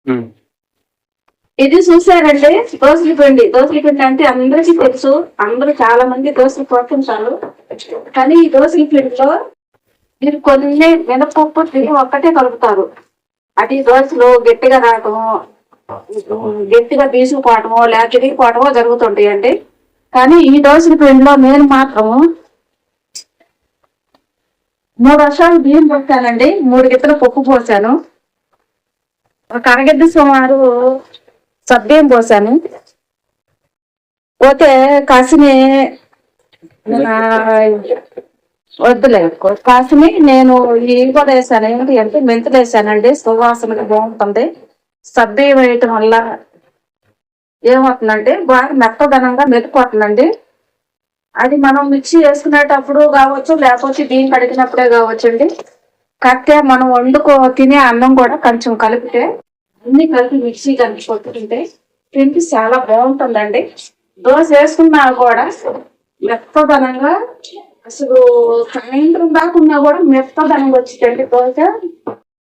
ఉమ్, ఇది చూసారండి దోసల పిండి అంటే అందరికీ తెలుసు. అందరూ చాలా మంది దోశలు కొడుతుంటారు. కానీ ఈ దోసల పిండిలో మీరు కొన్ని మినపప్పు తిరిగి ఒక్కటే కలుపుతారు. అది దోశలు గట్టిగా రావటము, గట్టిగా తీసుకుపోవటమో లేక తిరిగిపోవటమో జరుగుతుంటాయండి. కానీ ఈ దోసల పిండిలో నేను మాత్రము 3 వర్షాలు బియ్యం పోసానండి. 3 గిత్తలు పప్పు పోసాను. ఒక అరగడ్డ సుమారు సబ్బియ్యం పోసాను. పోతే కాసిని వద్దులే కాసిని నేను ఇవి కూడా వేసాను. ఏంటి అంటే మెంతులు వేసానండి. సువాసనగా బాగుంటుంది. సబ్బియ్యం వేయటం వల్ల ఏమవుతుందంటే బాగా మెత్తదనంగా మెతుకుపోతుందండి. అది మనం మిక్సీ వేసుకునేటప్పుడు కావచ్చు, లేకపోతే బియ్యం కడిగినప్పుడే కావచ్చండి. కాకపోతే మనం తినే అన్నం కూడా కొంచెం కలిపితే అన్ని కలిపి మిక్సీ కలిపి కొట్టుకుంటే పిండి చాలా బాగుంటుందండి. దోశ వేసుకున్నా కూడా మెత్తదనంగా, అసలు సాయంత్రం దాకా ఉన్నా కూడా మెత్తదనంగా వచ్చిందండి దోశ.